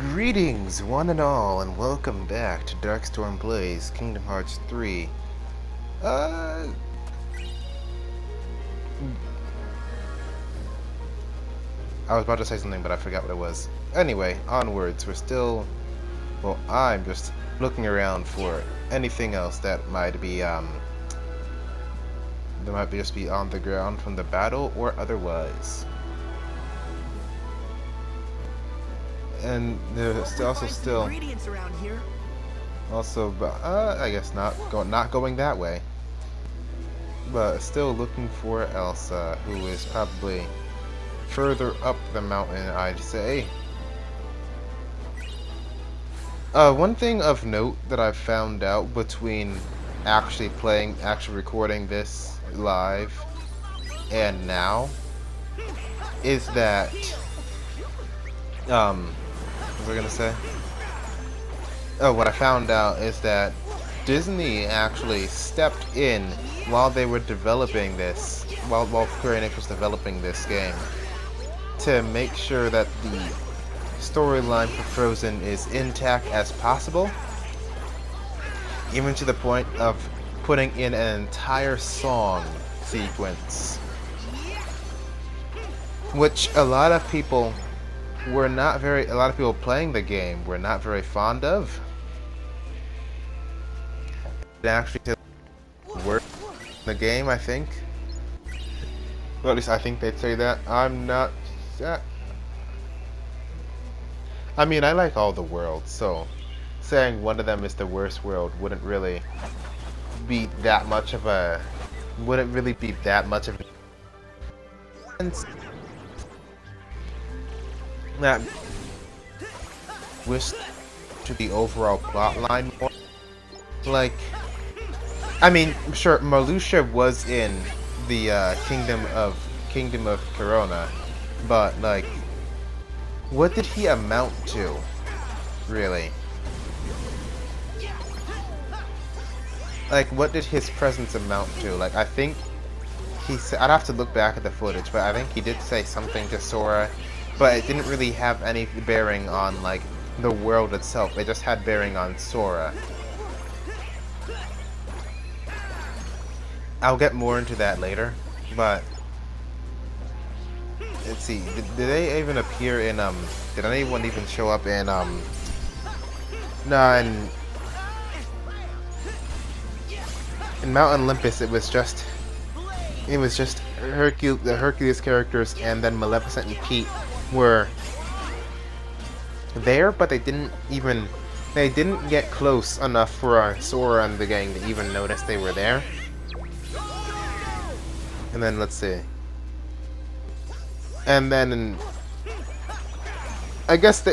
Greetings, one and all, and welcome back to Darkstorm Plays Kingdom Hearts 3. Uh, I was about to say something, but I forgot what it was. Anyway, onwards. Well, I'm just looking around for anything else that might be, just be on the ground from the battle or otherwise. And there's also still ingredients around here. Also, I guess not going that way. But still looking for Elsa, who is probably further up the mountain, I'd say. One thing of note that I've found out between actually recording this live and now is that, what was I gonna say? Oh, what I found out is that Disney actually stepped in while they were developing this, while Square Enix was developing this game, to make sure that the storyline for Frozen is intact as possible, even to the point of putting in an entire song sequence, which a lot of people playing the game were not very fond of. It actually worked in the game, I think. Well, at least I think they'd say that. I'm not. I mean, I like all the worlds, so saying one of them is the worst world wouldn't really be that much of a. That wish to the overall plot line more. Like, I mean, sure, Marluxia was in the Kingdom of Corona, but like, what did he amount to, really? Like, what did his presence amount to? Like, I think he said, I'd have to look back at the footage, but I think he did say something to Sora, but it didn't really have any bearing on like the world itself. It just had bearing on Sora. I'll get more into that later, but let's see. Did they even appear in Did anyone even show up in No, in Mount Olympus. It was just the Hercules characters, and then Maleficent and Pete were there, but they didn't get close enough for Sora and the gang to even notice they were there. And then let's see. And then I guess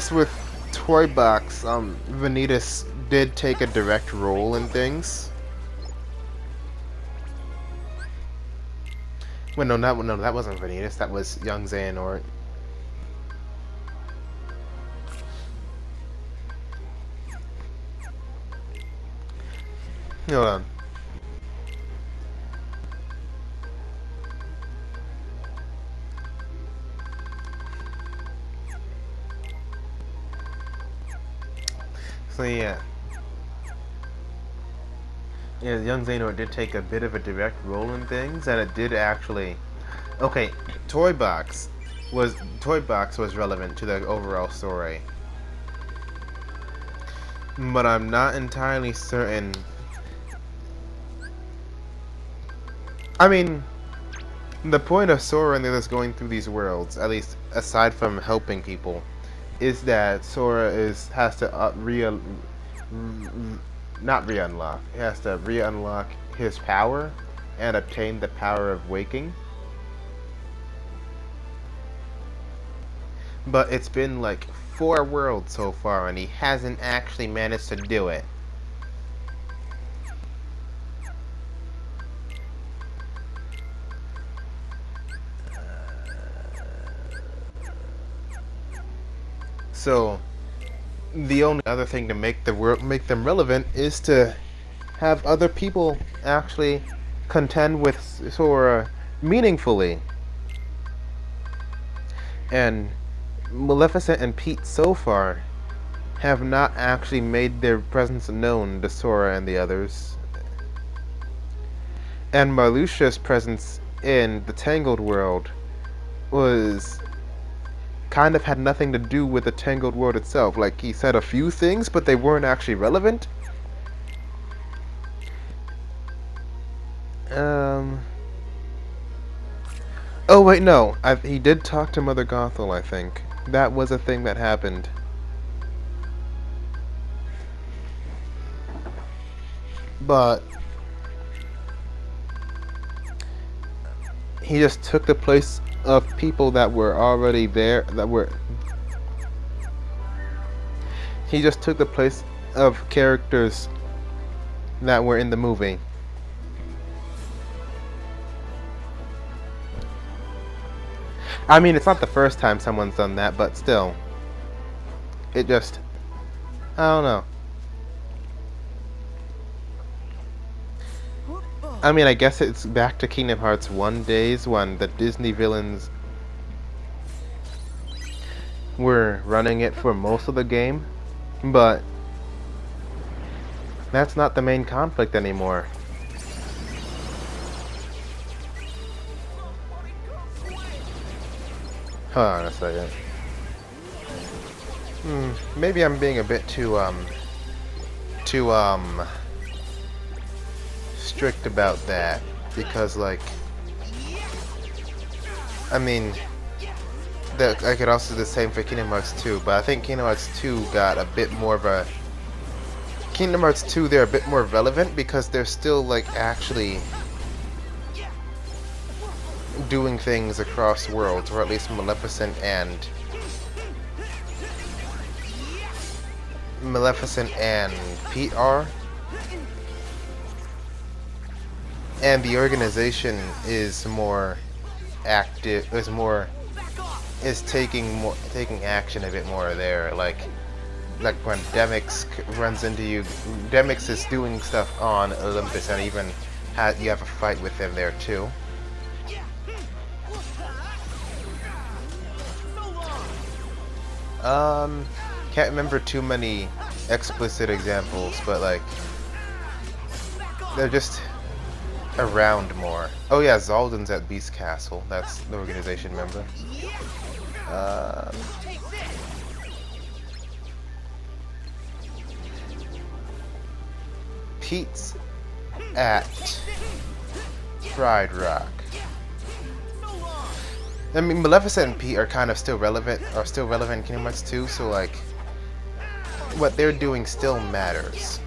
with Toy Box, Vanitas did take a direct role in things. Well, no, that wasn't Vanitas. That was young Xehanort. Hold on. So yeah, young Xehanort did take a bit of a direct role in things, and it did actually. Okay, Toy Box was relevant to the overall story, but I'm not entirely certain. I mean, the point of Sora and the others going through these worlds, at least aside from helping people, is that Sora has to re-unlock his power and obtain the power of waking. But it's been like 4 worlds so far, and he hasn't actually managed to do it. So the only other thing to make them relevant is to have other people actually contend with Sora meaningfully. And Maleficent and Pete so far have not actually made their presence known to Sora and the others. And Marluxia's presence in the Tangled world was kind of had nothing to do with the Tangled world itself. Like, he said a few things, but they weren't actually relevant. Oh wait, no. He did talk to Mother Gothel, I think. That was a thing that happened. But he just took the place of people that were already there, he just took the place of characters that were in the movie. I mean, it's not the first time someone's done that, but still. It just... I don't know. I mean, I guess it's back to Kingdom Hearts 1 days when the Disney villains were running it for most of the game, but that's not the main conflict anymore. Hold on a second. Maybe I'm being a bit too strict about that, because, like, I mean, I could also do the same for Kingdom Hearts 2, but I think Kingdom Hearts 2 got a bit more of a... Kingdom Hearts 2, they're a bit more relevant because they're still, like, actually doing things across worlds, or at least Maleficent and Pete are. And the organization is more active, is taking action a bit more there. Like when Demix runs into you, Demix is doing stuff on Olympus, and even you have a fight with him there too. Can't remember too many explicit examples, but like they're just around more. Oh yeah, Zaldan's at Beast Castle. That's the organization member. Pete's at Pride Rock. I mean, Maleficent and Pete are kind of still relevant, in Kingdom Hearts 2, so like, what they're doing still matters.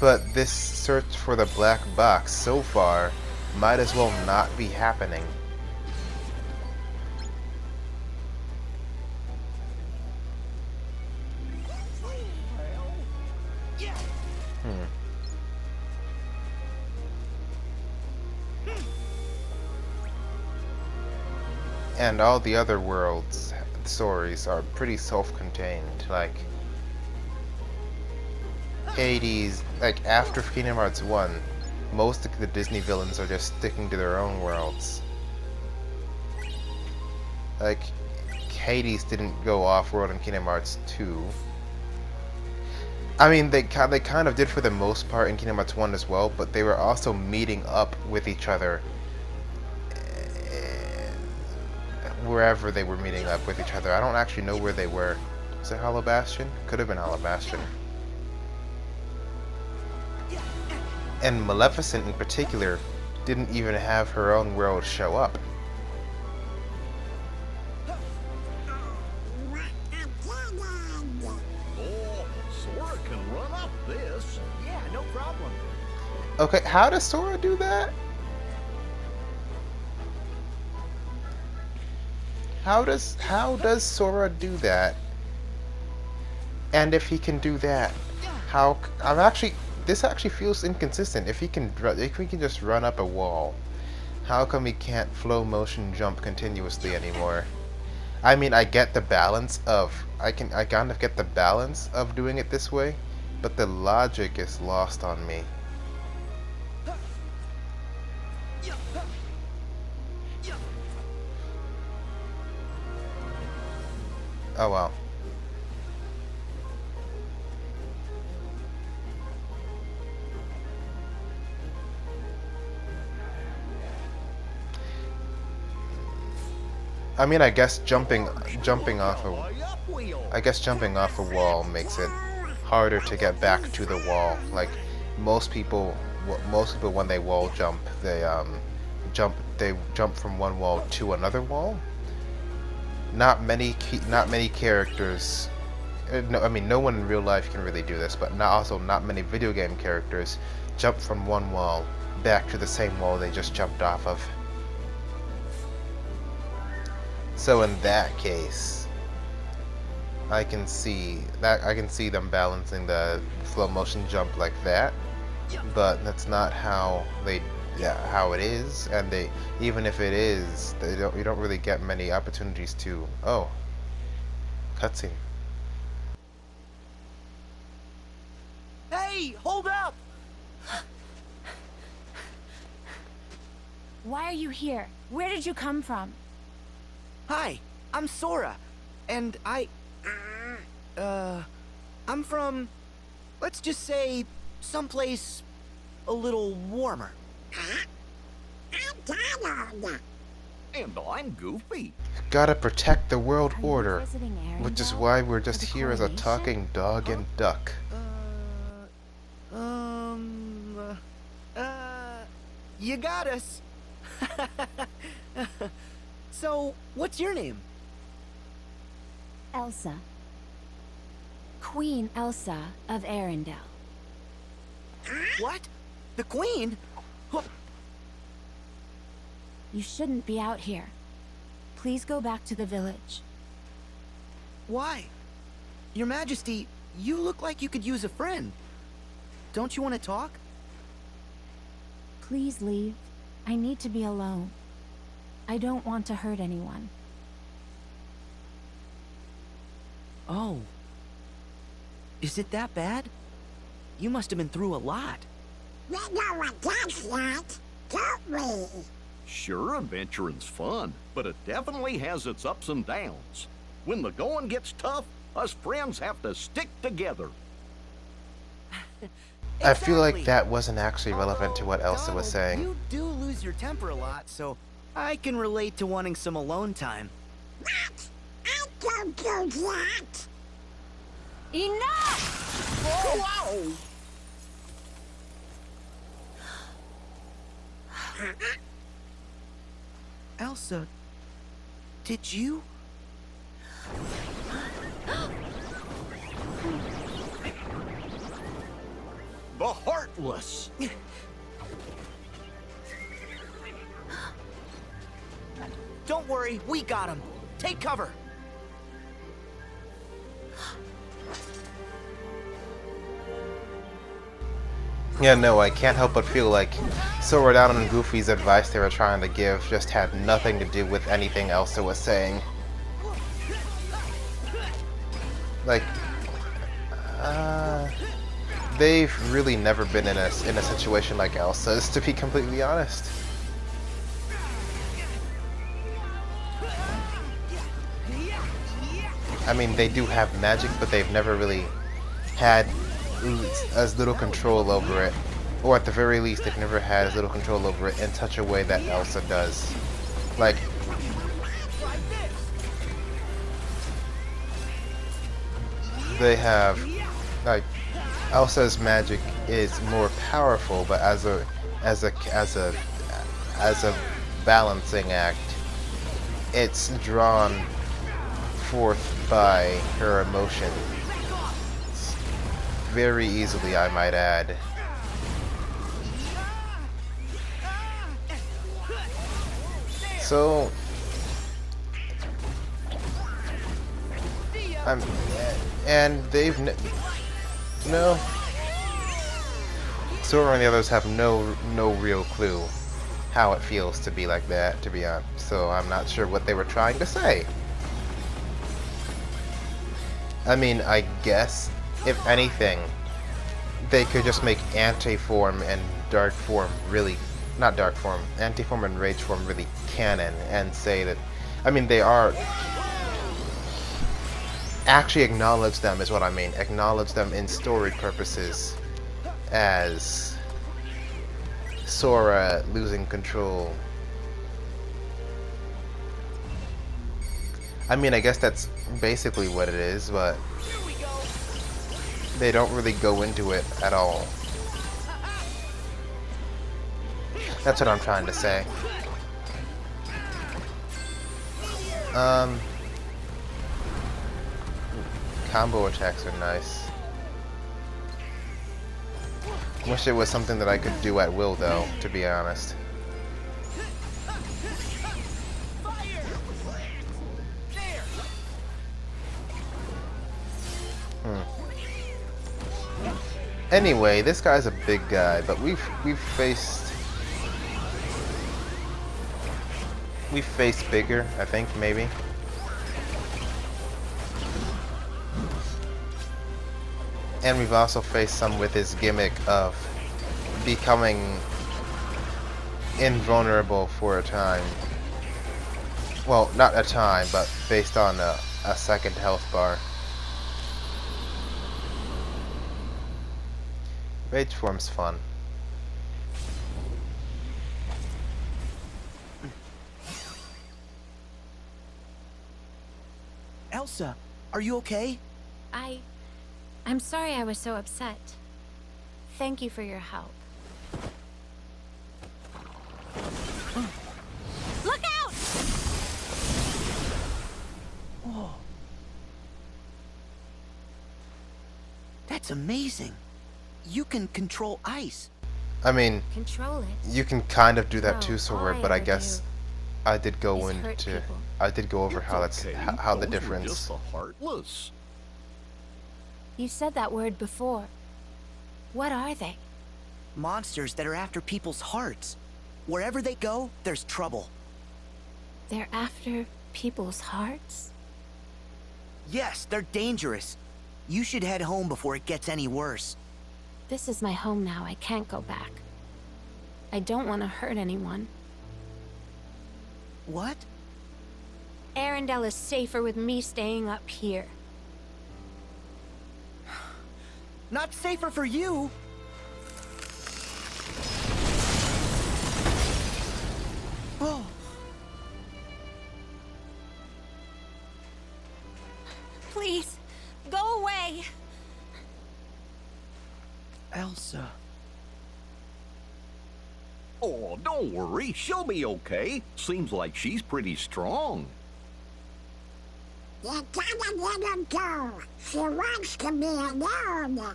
But this search for the black box, so far, might as well not be happening. And all the other worlds' stories are pretty self-contained. Like Hades, like after Kingdom Hearts 1, most of the Disney villains are just sticking to their own worlds. Like Hades didn't go off-world in Kingdom Hearts 2. I mean, they kind of did for the most part in Kingdom Hearts 1 as well, but they were also meeting up with each other wherever they were meeting up with each other. I don't actually know where they were. Was it Hollow Bastion? Could have been Hollow Bastion. And Maleficent in particular didn't even have her own world show up. Sora can run up this. Yeah, no problem. Okay, how does Sora do that? How does Sora do that? And if he can do that, this actually feels inconsistent. If he can just run up a wall, how come he can't flow motion jump continuously anymore? I mean, I get the balance of I kind of get the balance of doing it this way, but the logic is lost on me. Oh well. I mean, I guess jumping off a wall makes it harder to get back to the wall. Like most people when they wall jump, they jump from one wall to another wall. Not many characters. No, I mean, no one in real life can really do this, but not many video game characters jump from one wall back to the same wall they just jumped off of. So in that case, I can see them balancing the slow motion jump like that, but that's not how how it is, and even if it is, you don't really get many opportunities to cutscene. Hey, hold up! Why are you here? Where did you come from? Hi, I'm Sora, and I'm from, let's just say, someplace a little warmer. And I'm Goofy. Gotta protect the world Are you order, visiting which is Arendelle why we're for just the here as a coronation? talking dog and duck. You got us. So, what's your name? Elsa. Queen Elsa of Arendelle. What? The Queen? You shouldn't be out here. Please go back to the village. Why? Your Majesty, you look like you could use a friend. Don't you want to talk? Please leave. I need to be alone. I don't want to hurt anyone. Oh. Is it that bad? You must have been through a lot. We know what that's like, don't we? Sure, adventuring's fun, but it definitely has its ups and downs. When the going gets tough, us friends have to stick together. I feel like Exactly. that wasn't actually relevant to what Elsa was Donald, saying. You do lose your temper a lot, so I can relate to wanting some alone time. What? I don't do that. Enough! Whoa! Elsa, did you? The Heartless! Don't worry, we got him. Take cover. Yeah, no, I can't help but feel like Sora Down and Goofy's advice they were trying to give just had nothing to do with anything Elsa was saying. Like, they've really never been in a situation like Elsa's, to be completely honest. I mean, they do have magic, but they've never really had as little control over it. Or at the very least, they've never had as little control over it in such a way that Elsa does. Like, they have, like, Elsa's magic is more powerful, but as a balancing act, it's drawn forth by her emotions very easily, I might add. So, and they've no. Sora and the others have no real clue how it feels to be like that, to be honest. So I'm not sure what they were trying to say. I mean, I guess, if anything, they could just make anti-form and dark form really not dark form, anti-form and rage form really canon and say that, I mean, they are, actually acknowledge them is what I mean, acknowledge them in story purposes as Sora losing control. I mean, I guess that's basically what it is, but they don't really go into it at all. That's what I'm trying to say. Combo attacks are nice. Wish it was something that I could do at will, though, to be honest. Anyway, this guy's a big guy, but we've faced bigger, I think, maybe. And we've also faced some with his gimmick of becoming invulnerable for a time. Well, not a time, but based on a second health bar. Rage form's fun. Elsa, are you okay? I'm sorry I was so upset. Thank you for your help. Look out! Whoa. That's amazing. You can control ice. I mean, Control it. you can kind of do that No, too, all Sora, I but I ever guess do I did go is hurt into, people. I did go over It's how that's okay. how the Those were difference. just the heartless. You said that word before. What are they? Monsters that are after people's hearts. Wherever they go, there's trouble. They're after people's hearts? Yes, they're dangerous. You should head home before it gets any worse. This is my home now. I can't go back. I don't want to hurt anyone. What? Arendelle is safer with me staying up here. Not safer for you. Oh. Please, go away. Elsa. Oh, don't worry. She'll be okay. Seems like she's pretty strong. You gotta let her go. She wants to be alone.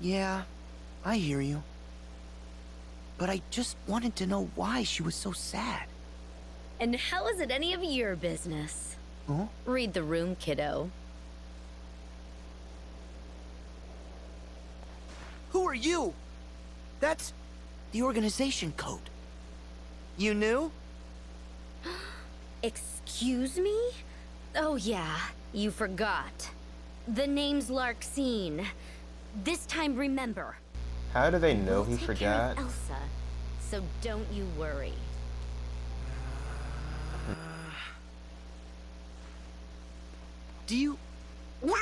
Yeah, I hear you. But I just wanted to know why she was so sad. And how is it any of your business? Huh? Read the room, kiddo. Who are you? That's the organization code. You knew? Excuse me? Oh yeah, you forgot. The name's Larxene. This time remember. How do they know We'll he take care forgot? of Elsa, so don't you worry. Do you... Nope.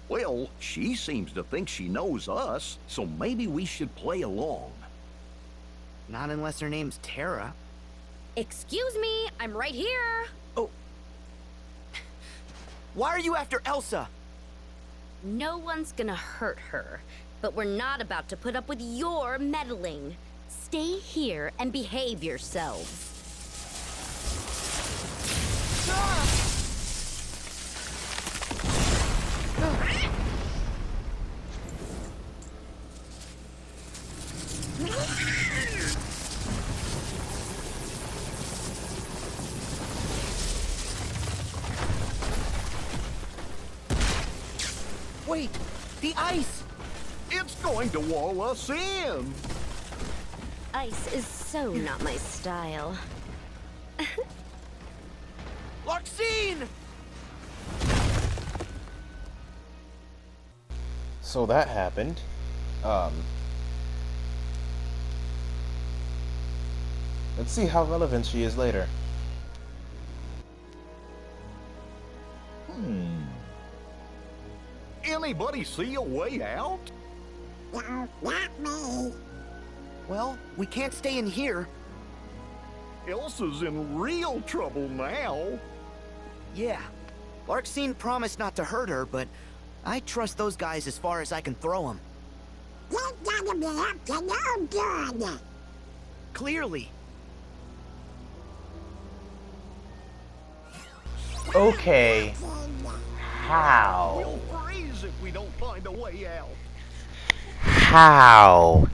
Well, she seems to think she knows us, so maybe we should play along. Not unless her name's Tara. Excuse me, I'm right here. Oh. Why are you after Elsa? No one's gonna hurt her, but we're not about to put up with your meddling. Stay here and behave yourselves. Wait, the ice! It's going to wall us in. Ice is so not my style. Larxene! So that happened. Let's see how relevant she is later. Anybody see a way out? No, not me. Well, we can't stay in here. Elsa's in real trouble now. Yeah. Larxene promised not to hurt her, but I trust those guys as far as I can throw them. They gotta be up to no good. Clearly. Okay. How? We'll freeze if we don't find a way out. How?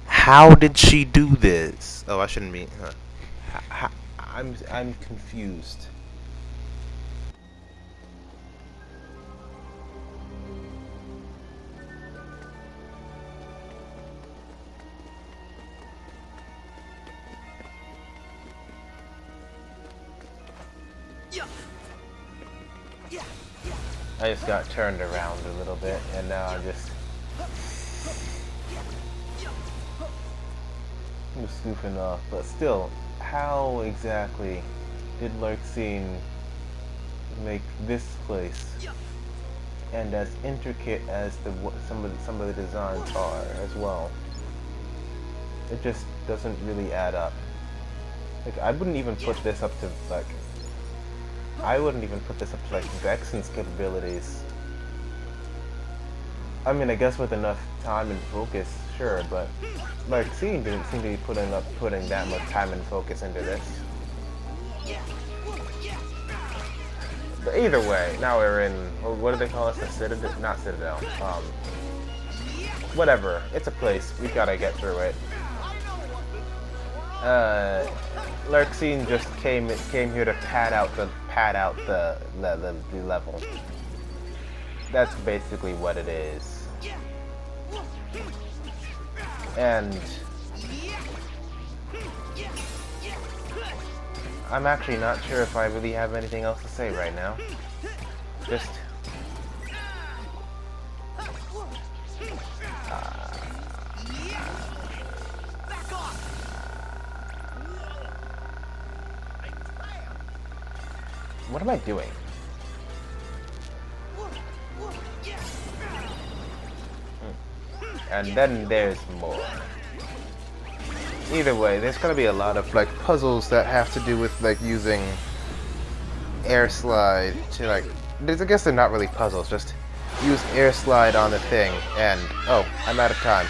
How did she do this? Oh, I shouldn't be. I'm confused. I just got turned around a little bit, and now I'm scooping off. But still, how exactly did Larxene make this place, and as intricate as some of the designs are as well? It just doesn't really add up. Like, I wouldn't even put this up to like. I wouldn't even put this up to like Vexen's capabilities. I mean, I guess with enough time and focus, sure, but Larxene didn't seem to be putting that much time and focus into this. But either way, now we're in, what do they call us? The Citadel? Not Citadel. Whatever. It's a place. We gotta get through it. Larxene just came here to pad out the level. That's basically what it is. And I'm actually not sure if I really have anything else to say right now. Just what am I doing? And then there's more. Either way, there's gonna be a lot of like puzzles that have to do with like using air slide to like. I guess they're not really puzzles. Just use air slide on the thing, and oh, I'm out of time.